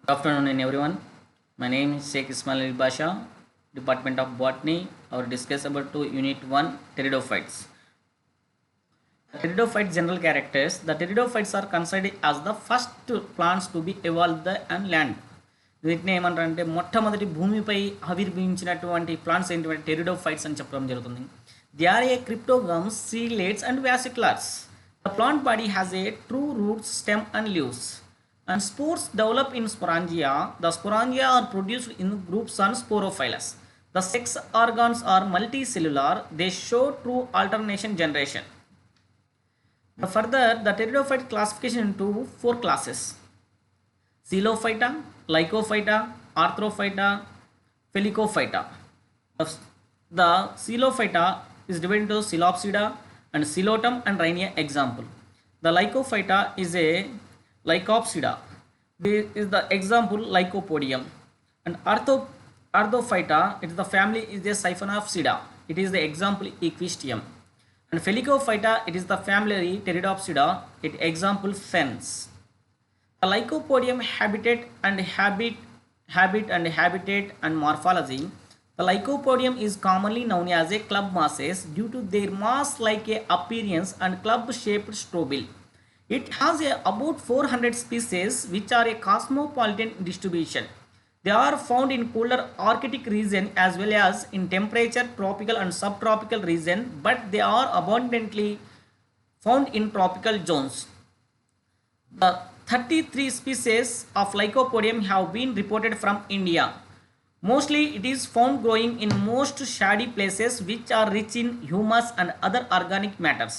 Good afternoon, everyone. My name is Ismaiel Basha, Department of Botany. Our discuss about Unit-1 Pteridophytes. The Pteridophyte general characters. The Pteridophytes are considered as the first plants to be evolved on land. వీటిని ఏమంటారంటే మొట్టమొదటి భూమిపై ఆవిర్భవించినటువంటి plants ఏంటంటే pteridophytes అని చెప్పడం జరుగుతుంది. They are a cryptogams, seedless and vasculars. The plant body has a true roots, stem and leaves. And spores develop in sporangia. The sporangia are produced in groups on sporophylus. The sex organs are multicellular. They show true alternation generation. Further, the pteridophyte classification into four classes: Coelophyta, Lycophyta, Arthrophyta, Felicophyta. The Coelophyta is divided into Coelopsida and Coelotum and Rhinia example. The Lycophyta is a Lycopsida. This is the example Lycopodium. And Arthrophyta, it is the family is the Siphonopsida. It is the example Equistium. And Felicophyta, it is the family Pteridopsida. It example Fens. The Lycopodium habitat and habitat and morphology. The Lycopodium is commonly known as a club mosses due to their moss-like appearance and club-shaped strobile. It has about 400 species which are a cosmopolitan distribution. They are found in cooler Arctic region as well as in temperature tropical and subtropical region, but they are abundantly found in tropical zones. The 33 species of Lycopodium have been reported from India. Mostly it is found growing in most shady places which are rich in humus and other organic matters.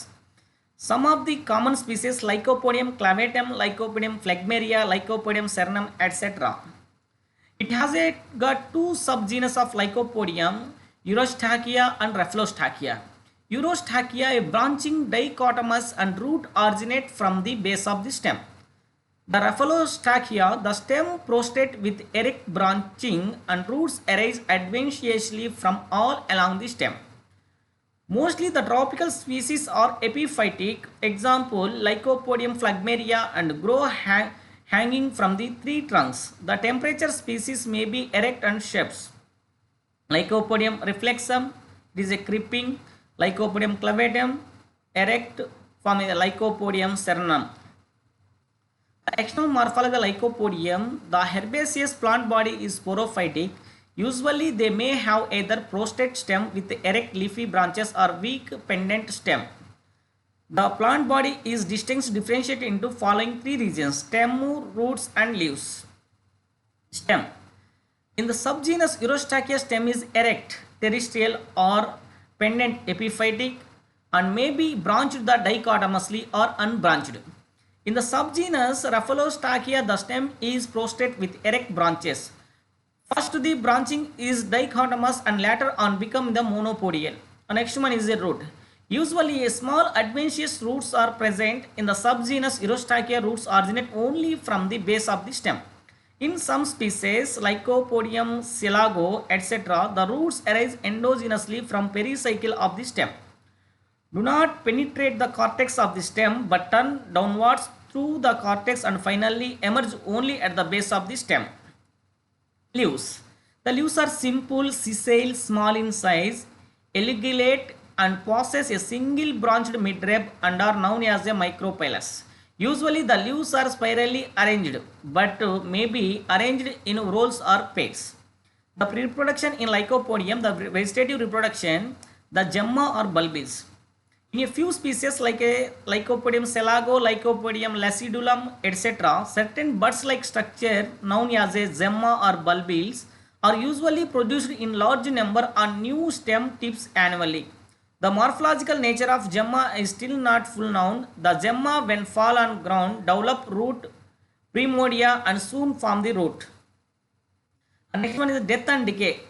Some of the common species Lycopodium clavatum, Lycopodium phlegmaria, Lycopodium cernum, etc. It has got two subgenus of Lycopodium, Eurostachya and Rafalostachya. Eurostachya, a branching dichotomous and root originate from the base of the stem. The Rafalostachya, the stem prostrate with erect branching and roots arise adventitiously from all along the stem. Mostly the tropical species are epiphytic, example Lycopodium phlegmaria, and grow hanging from the three trunks. The temperature species may be erect and shapes. Lycopodium reflexum, it is a creeping. Lycopodium clavatum, erect from the Lycopodium cernum. The external morphology of Lycopodium, the herbaceous plant body is sporophytic. Usually they may have either prostrate stem with erect leafy branches or weak pendant stem. The plant body is differentiated into following three regions: stem, roots and leaves. Stem. In the subgenus Eurostachya, stem is erect, terrestrial or pendant epiphytic and may be branched dichotomously or unbranched. In the subgenus Rafalostachya, the stem is prostrate with erect branches. First the branching is dichotomous and later on become the monopodial. The next one is a root. Usually a small adventitious roots are present in the subgenus Eurostachya. Roots originate only from the base of the stem. In some species Lycopodium, Selago, etc., the roots arise endogenously from pericycle of the stem. Do not penetrate the cortex of the stem but turn downwards through the cortex and finally emerge only at the base of the stem. Leaves. The leaves are simple, sessile, small in size, ligulate and possess a single branched midrib and are known as a micropylus. Usually the leaves are spirally arranged but may be arranged in rolls or pegs. The reproduction in Lycopodium, the vegetative reproduction, the gemma or bulbils. In a few species like a Lycopodium selago, Lycopodium lacidulum, etc., certain buds-like structure known as a gemma or bulbils are usually produced in large number on new stem tips annually. The morphological nature of gemma is still not full known. The gemma, when fall on ground, develop root primordia and soon form the root. And next one is death and decay.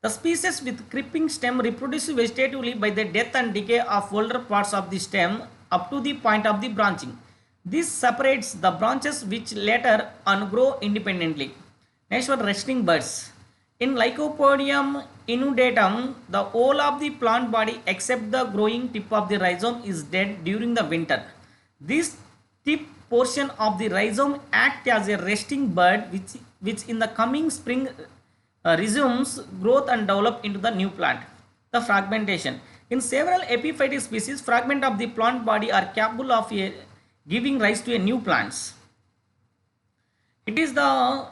The species with creeping stem reproduce vegetatively by the death and decay of older parts of the stem up to the point of the branching. This separates the branches which later on grow independently. Next one, resting buds. In Lycopodium inundatum, the whole of the plant body except the growing tip of the rhizome is dead during the winter. This tip portion of the rhizome act as a resting bud which in the coming spring resumes growth and develop into the new plant. The fragmentation. In several epiphytic species, fragment of the plant body are capable of giving rise to a new plants. It is the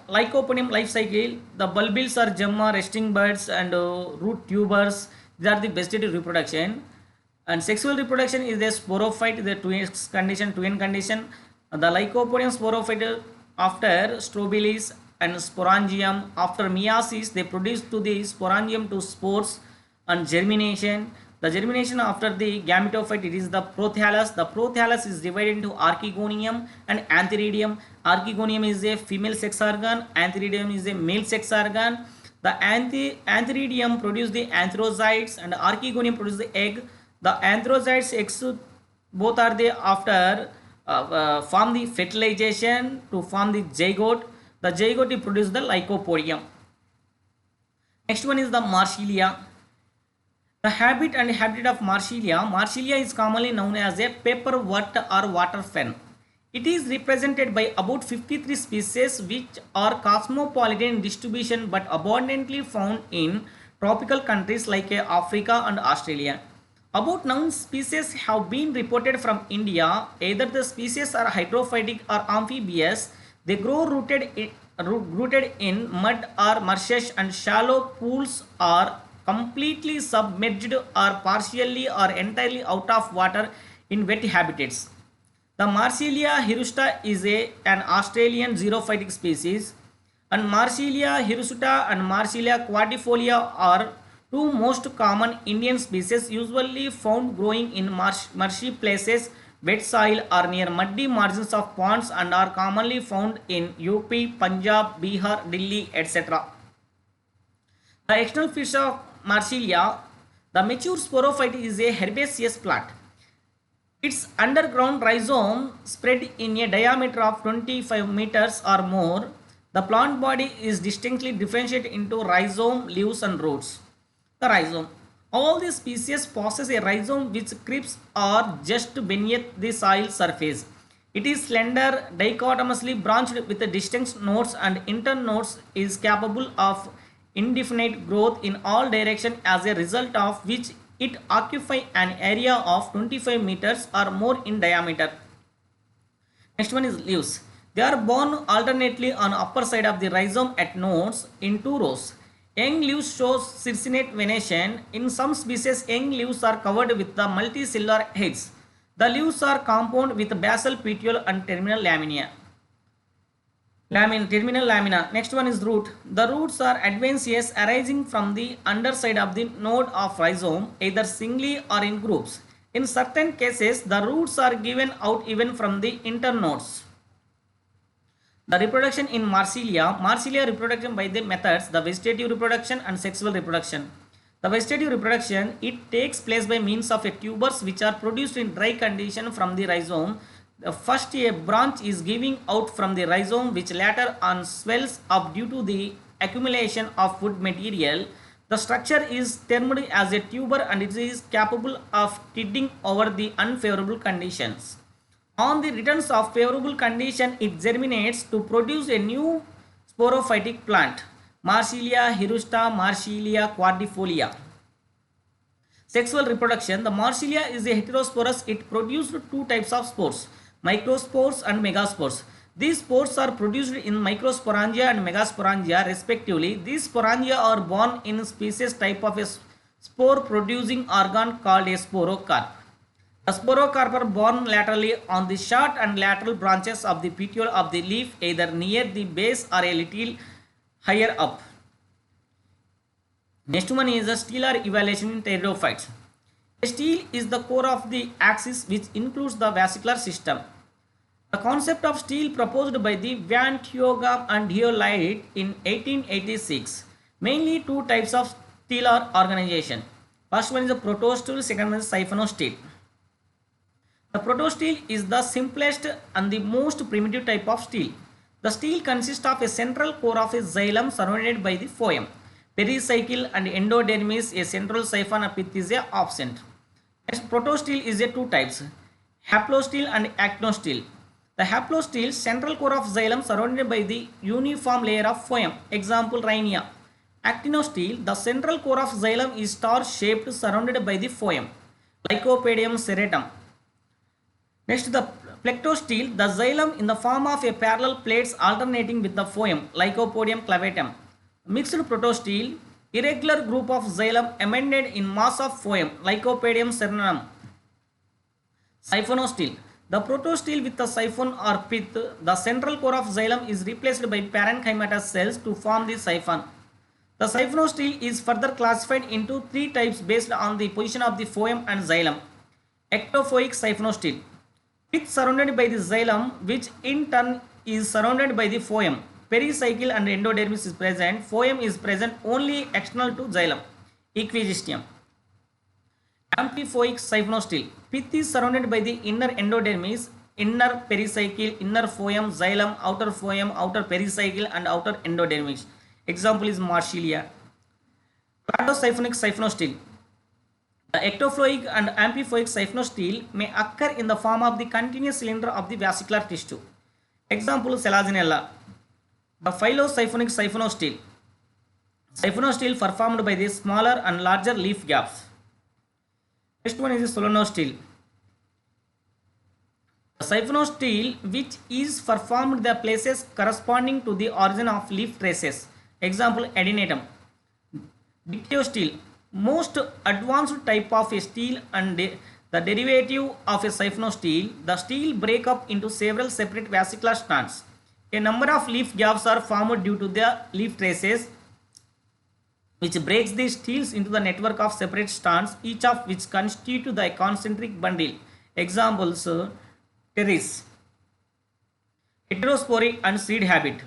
Lycopodium life cycle. The bulbils are gemma, resting buds and root tubers. These are the vegetative reproduction. And sexual reproduction is a sporophyte, the 2x condition, 2n condition. The Lycopodium sporophyte after strobilis and sporangium. After meiosis, they produce to the sporangium to spores and germination. The germination after the gametophyte, it is the prothallus. The prothallus is divided into archegonium and antheridium. Archegonium is a female sex organ, antheridium is a male sex organ. The antheridium produce the antherozytes and archegonium produce the egg. The antherozytes eggs both are they after form the fertilization to form the zygote. The zygote produce the Lycopodium. Next one is the Marsilia. The habit and habitat of Marsilia. Marsilia is commonly known as a paperwort or water fen. It is represented by about 53 species which are cosmopolitan in distribution but abundantly found in tropical countries like Africa and Australia. About 9 species have been reported from India. Either the species are hydrophytic or amphibious. They grow rooted in mud or marshes and shallow pools or completely submerged or partially or entirely out of water in wet habitats. The Marsilia hirusta is an Australian xerophytic species, and Marsilia hirsuta and Marsilia quadrifolia are two most common Indian species usually found growing in marshy places, wet soil or near muddy margins of ponds and are commonly found in UP, Punjab, Bihar, Delhi, etc. The external features of Marsilia. The mature sporophyte is a herbaceous plant. Its underground rhizome spread in a diameter of 25 meters or more. The plant body is distinctly differentiated into rhizome, leaves and roots. The rhizome. All these species possess a rhizome which creeps or just beneath the soil surface. It is slender, dichotomously branched with distinct nodes and internodes is capable of indefinite growth in all directions, as a result of which it occupies an area of 25 meters or more in diameter. Next one is leaves. They are borne alternately on upper side of the rhizome at nodes in 2 rows. Young leaves show circinate venation. In some species, young leaves are covered with the multicellular heads. The leaves are compound with basal petiole and terminal lamina. Terminal lamina. Next one is root. The roots are adventitious, arising from the underside of the node of rhizome, either singly or in groups. In certain cases, the roots are given out even from the internodes. The reproduction in Marsilia. Marsilia reproduction by the methods, the vegetative reproduction and sexual reproduction. The vegetative reproduction, it takes place by means of tubers which are produced in dry condition from the rhizome. The first a branch is giving out from the rhizome which later on swells up due to the accumulation of food material. The structure is termed as a tuber and it is capable of tiding over the unfavorable conditions. On the returns of favorable condition, it germinates to produce a new sporophytic plant. Marsilia hirusta, Marsilia quadrifolia. Sexual reproduction. The Marsilia is a heterosporous. It produces 2 types of spores, microspores and megaspores. These spores are produced in microsporangia and megasporangia respectively. These sporangia are born in species type of a spore producing organ called a sporocarp. The sporocarp are born laterally on the short and lateral branches of the petiole of the leaf, either near the base or a little higher up. Next one is the stellar evaluation in pteridophytes. A stele is the core of the axis which includes the vascular system. The concept of stele proposed by the Van Tioga and Diolite in 1886. Mainly 2 types of stellar organization. First one is the protostele, second one is siphonostele. The protostele is the simplest and the most primitive type of stele. The stele consists of a central core of a xylem surrounded by the phloem. Pericycle and endodermis, a central siphon of pith is absent. Next, protostele is a 2 types, haplostele and actinostele. The haplostele central core of xylem surrounded by the uniform layer of phloem. Example Rhinia. Actinostele, the central core of xylem is star shaped surrounded by the phloem. Lycopodium serratum. Next, the plectostele, the xylem in the form of a parallel plates alternating with the phloem. Lycopodium clavatum. Mixed protostele, irregular group of xylem embedded in mass of phloem. Lycopodium cernum. Siphonostele. The protostele with the siphon or pith, the central core of xylem is replaced by parenchymatous cells to form the siphon. The siphonostele is further classified into three types based on the position of the phloem and xylem. Ectophoic siphonostele. Pith surrounded by the xylem, which in turn is surrounded by the phloem. Pericycle and endodermis is present. Phloem is present only external to xylem. Equigestium. Amphipoic siphonostele. Pith is surrounded by the inner endodermis, inner pericycle, inner phloem, xylem, outer pericycle and outer endodermis. Example is Marsilia. Cladocyphonic siphonostele. The ectophoic and amphipoic siphonostele may occur in the form of the continuous cylinder of the vesicular tissue. Example Selaginella. The phyllosiphonic siphonostele. Siphonostele performed by the smaller and larger leaf gaps. Next one is the solenostele. The siphonostele which is performed the places corresponding to the origin of leaf traces. Example adenatum. Dictyostele, most advanced type of a stele and the derivative of a siphonostele. The stele break up into several separate vesicular strands. A number of leaf gaps are formed due to the leaf traces, which breaks the steles into the network of separate strands, each of which constitute the concentric bundle. Examples terrace, heterospory and seed habit.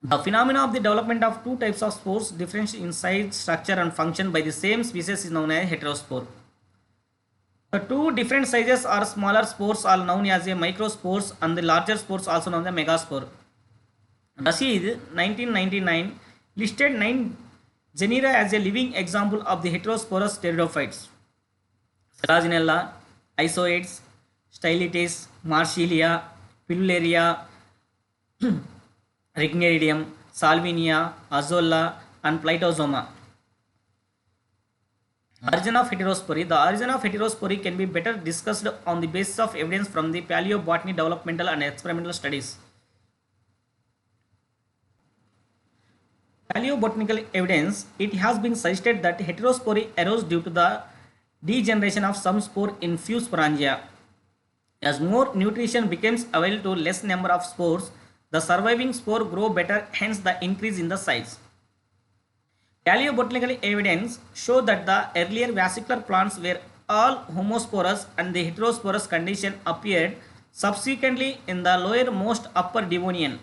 The phenomena of the development of two types of spores different in size, structure and function by the same species is known as heterospore. The two different sizes or smaller spores are known as a microspores and the larger spores also known as megaspore. Rashid 1999 listed 9 genera as a living example of the heterosporous pteridophytes. Selaginella, Isoids, Stylites, Marsilia, Pilullaria, Rigneridium, Salvinia, Azolla and Plytozoma. Origin of heterospory. The origin of heterospory can be better discussed on the basis of evidence from the paleobotany developmental and experimental studies. Paleobotanical evidence, it has been suggested that heterospory arose due to the degeneration of some spore in few sporangia. As more nutrition becomes available to less number of spores, the surviving spore grow better, hence the increase in the size. Paleobotanical evidence show that the earlier vesicular plants were all homosporous and the heterosporous condition appeared subsequently in the lowermost upper Devonian.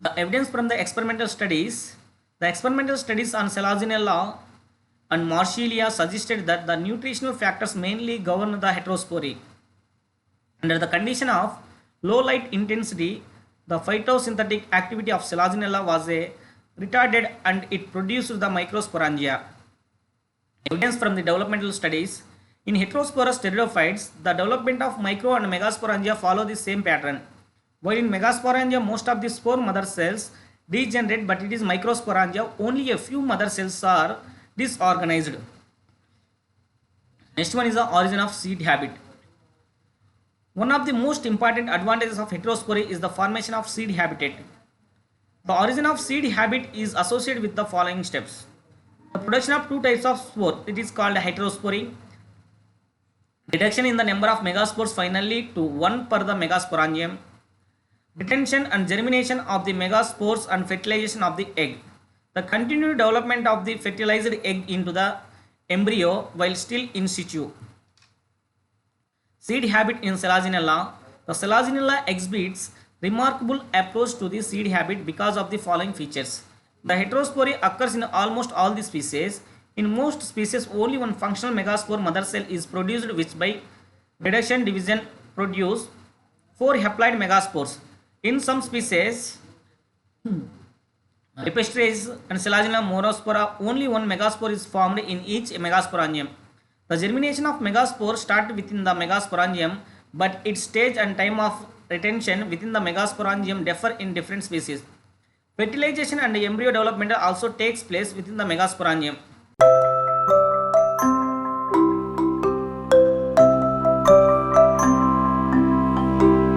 The evidence from the experimental studies on Selaginella and Marsilia suggested that the nutritional factors mainly govern the heterospory. Under the condition of low light intensity, the photosynthetic activity of Selaginella was retarded and it produced the microsporangia. Evidence from the developmental studies. In heterosporous pteridophytes, the development of micro and megasporangia follow the same pattern. While in megasporangia, most of the spore mother cells degenerate, but it is microsporangia, only a few mother cells are disorganized. Next one is the origin of seed habit. One of the most important advantages of heterospory is the formation of seed habitat. The origin of seed habit is associated with the following steps. The production of two types of spore, it is called heterospory. Reduction in the number of megaspores finally to 1 per the megasporangium. Retention and germination of the megaspores and fertilization of the egg. The continued development of the fertilized egg into the embryo while still in situ. Seed habit in Selaginella. The Selaginella exhibits remarkable approach to the seed habit because of the following features. The heterospory occurs in almost all the species. In most species, only one functional megaspore mother cell is produced, which by reduction division produce 4 haploid megaspores. In some species, Ripestris and Selaginella morospora, only one megaspore is formed in each megasporangium. The germination of megaspore starts within the megasporangium but its stage and time of retention within the megasporangium differ in different species. Fertilization and embryo development also takes place within the megasporangium.